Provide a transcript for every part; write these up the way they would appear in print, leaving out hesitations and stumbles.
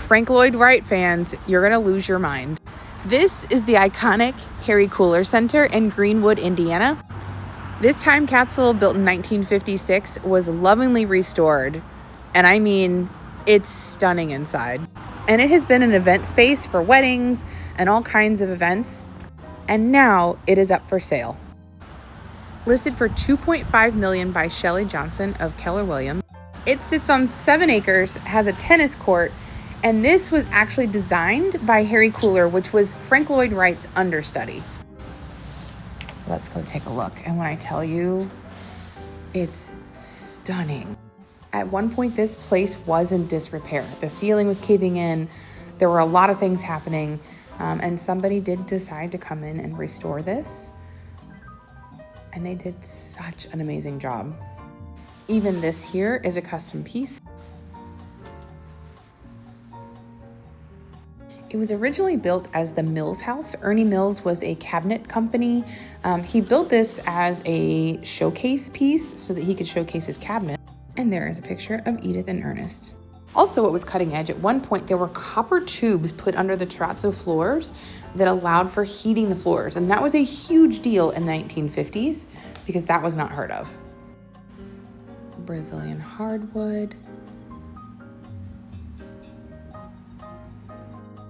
Frank Lloyd Wright fans, you're gonna lose your mind. This is the iconic Harry Cooler Center in Greenwood, Indiana. This time capsule, built in 1956, was lovingly restored. And I mean, it's stunning inside. And it has been an event space for weddings and all kinds of events. And now it is up for sale. Listed for $2.5 million by Shelley Johnson of Keller Williams. It sits on 7 acres, has a tennis court, and this was actually designed by Harry Cooler, which was Frank Lloyd Wright's understudy. Let's go take a look. And when I tell you, it's stunning. At one point, this place was in disrepair. The ceiling was caving in. There were a lot of things happening. And somebody did decide to come in and restore this. And they did such an amazing job. Even this here is a custom piece. It was originally built as the Mills House. Ernie Mills was a cabinet company. He built this as a showcase piece so that he could showcase his cabinet. And there is a picture of Edith and Ernest. Also, it was cutting edge. At one point, there were copper tubes put under the terrazzo floors that allowed for heating the floors. And that was a huge deal in the 1950s because that was not heard of. Brazilian hardwood.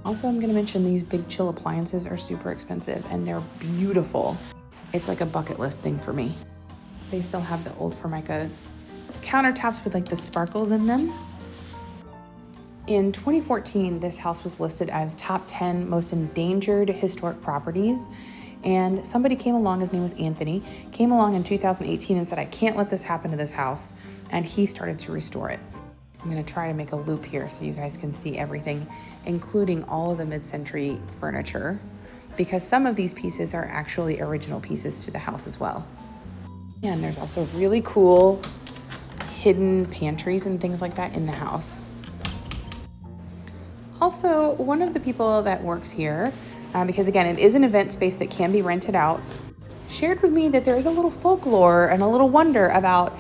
Also, I'm gonna mention these big chill appliances are super expensive and they're beautiful. It's like a bucket list thing for me. They still have the old Formica countertops with like the sparkles in them. In 2014, this house was listed as top 10 most endangered historic properties. And somebody came along, his name was Anthony, came along in 2018 and said, I can't let this happen to this house. And he started to restore it. I'm gonna try to make a loop here so you guys can see everything, including all of the mid-century furniture, because some of these pieces are actually original pieces to the house as well. And there's also really cool hidden pantries and things like that in the house. Also, one of the people that works here, because again, it is an event space that can be rented out, shared with me that there is a little folklore and a little wonder about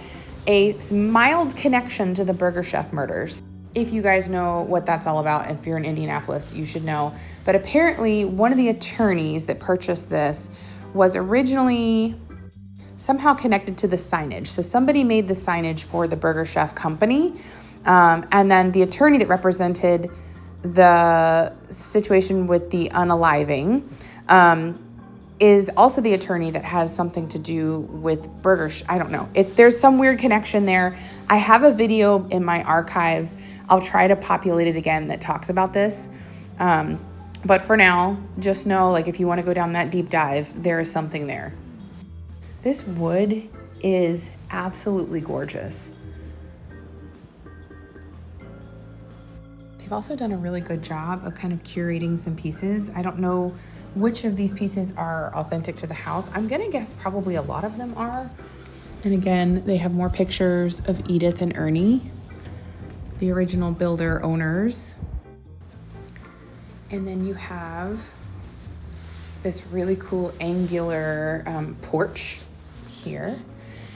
a mild connection to the Burger Chef murders. If you guys know what that's all about, if you're in Indianapolis, you should know. But apparently, one of the attorneys that purchased this was originally somehow connected to the signage. So somebody made the signage for the Burger Chef company, and then the attorney that represented the situation with the unaliving is also the attorney that has something to do with I don't know. There's some weird connection there. I have a video in my archive. I'll try to populate it again that talks about this. But for now, just know, like, if you want to go down that deep dive, there is something there. This wood is absolutely gorgeous. They've also done a really good job of kind of curating some pieces. I don't know which of these pieces are authentic to the house. I'm gonna guess probably a lot of them are. And again, they have more pictures of Edith and Ernie, the original builder owners. And then you have this really cool angular porch here.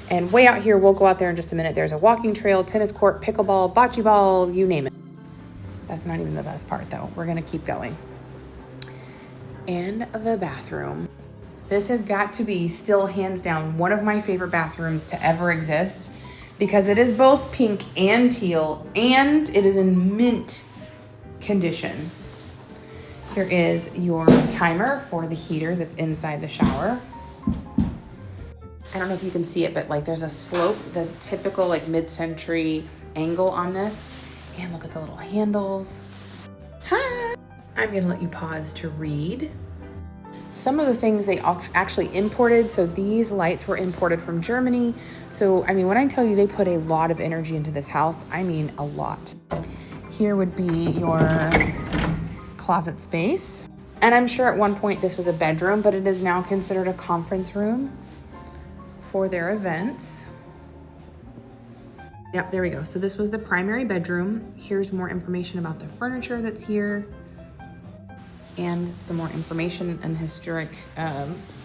And way out here, we'll go out there in just a minute. There's a walking trail, tennis court, pickleball, bocce ball, you name it. That's not even the best part though. We're gonna keep going. And the bathroom. This has got to be still hands down one of my favorite bathrooms to ever exist because it is both pink and teal and it is in mint condition. Here is your timer for the heater that's inside the shower. I don't know if you can see it, but like there's a slope, the typical like mid-century angle on this. And look at the little handles. Hi! I'm gonna let you pause to read. Some of the things they actually imported, so these lights were imported from Germany. So, I mean, when I tell you they put a lot of energy into this house, I mean a lot. Here would be your closet space. And I'm sure at one point this was a bedroom, but it is now considered a conference room for their events. Yep, there we go. So this was the primary bedroom. Here's more information about the furniture that's here and some more information and historic,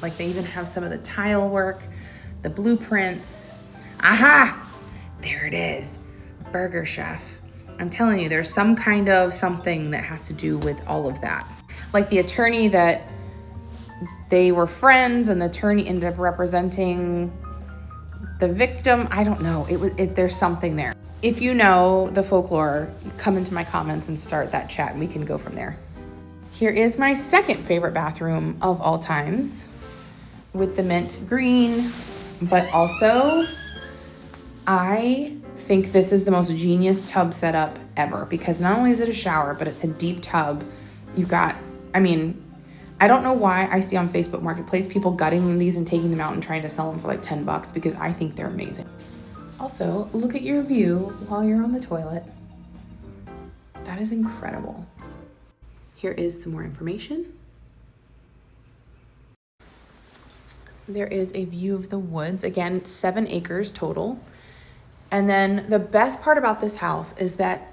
like they even have some of the tile work, the blueprints. Aha! There it is, Burger Chef. I'm telling you, there's some kind of something that has to do with all of that. Like the attorney that they were friends and the attorney ended up representing the victim. I don't know. There's something there. If you know the folklore, come into my comments and start that chat and we can go from there. Here is my second favorite bathroom of all times with the mint green, but also I think this is the most genius tub setup ever because not only is it a shower, but it's a deep tub. You've got, I don't know why I see on Facebook Marketplace people gutting these and taking them out and trying to sell them for like $10 because I think they're amazing. Also, look at your view while you're on the toilet. That is incredible. Here is some more information. There is a view of the woods. Again, 7 acres total. And then the best part about this house is that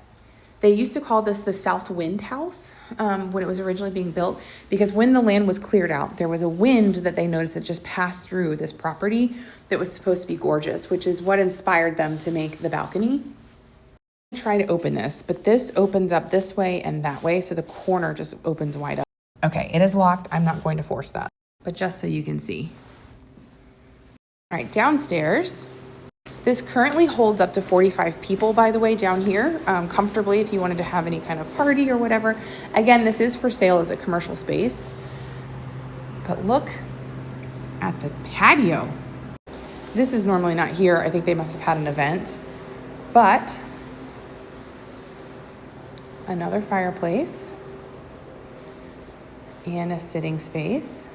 they used to call this the South Wind House when it was originally being built, because when the land was cleared out, there was a wind that they noticed that just passed through this property that was supposed to be gorgeous, which is what inspired them to make the balcony. Try to open this, but this opens up this way and that way, so the corner just opens wide up. Okay, it is locked. I'm not going to force that, but just so you can see. All right, downstairs. This currently holds up to 45 people, by the way, down here, comfortably if you wanted to have any kind of party or whatever. Again, this is for sale as a commercial space. But look at the patio. This is normally not here. I think they must have had an event. But another fireplace and a sitting space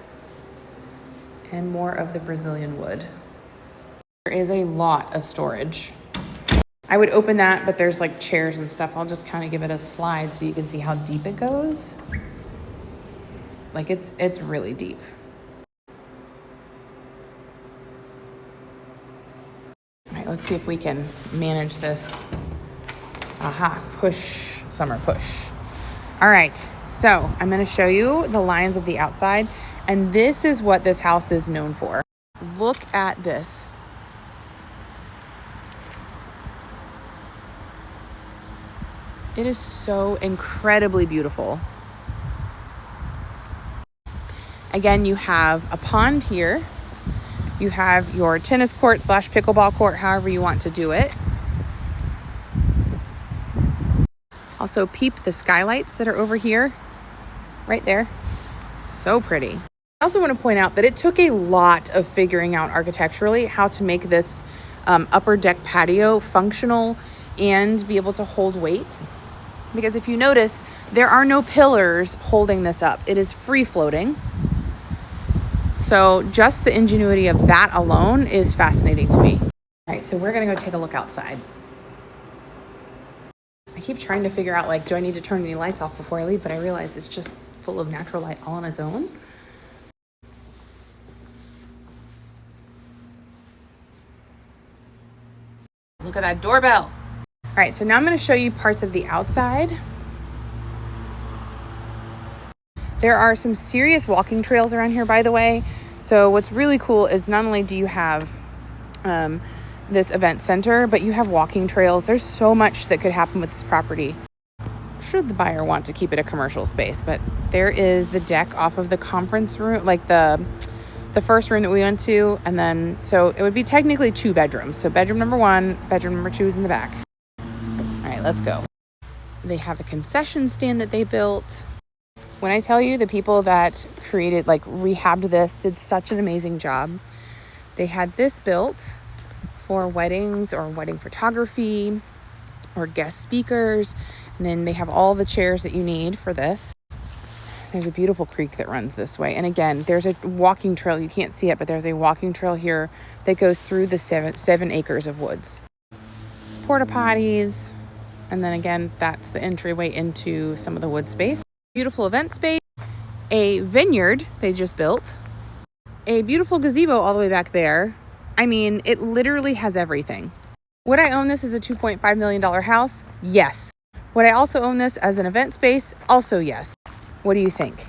and more of the Brazilian wood. There is a lot of storage. I would open that, but there's like chairs and stuff. I'll just kind of give it a slide so you can see how deep it goes. Like it's really deep. All right, let's see if we can manage this. Aha, push, summer push. All right, so I'm gonna show you the lines of the outside, and this is what this house is known for. Look at this. It is so incredibly beautiful. Again, you have a pond here. You have your tennis court / pickleball court, however you want to do it. Also peep the skylights that are over here, right there. So pretty. I also want to point out that it took a lot of figuring out architecturally how to make this upper deck patio functional and be able to hold weight. Because if you notice, there are no pillars holding this up. It is free floating. So just the ingenuity of that alone is fascinating to me. All right, so we're gonna go take a look outside. I keep trying to figure out, like, do I need to turn any lights off before I leave? But I realize it's just full of natural light all on its own. Look at that doorbell. All right, so now I'm going to show you parts of the outside. There are some serious walking trails around here, by the way. So what's really cool is not only do you have this event center, but you have walking trails. There's so much that could happen with this property, should the buyer want to keep it a commercial space. But there is the deck off of the conference room, like the first room that we went to. And then, so it would be technically 2 bedrooms. So bedroom number 1, bedroom number 2 is in the back. All right, let's go. They have a concession stand that they built. When I tell you the people that created, like rehabbed this, did such an amazing job. They had this built for weddings or wedding photography or guest speakers. And then they have all the chairs that you need for this. There's a beautiful creek that runs this way. And again, there's a walking trail. You can't see it, but there's a walking trail here that goes through the 7 acres of woods. Porta potties. And then again, that's the entryway into some of the wood space. Beautiful event space. A vineyard they just built. A beautiful gazebo all the way back there. I mean, it literally has everything. Would I own this as a $2.5 million house? Yes. Would I also own this as an event space? Also yes. What do you think?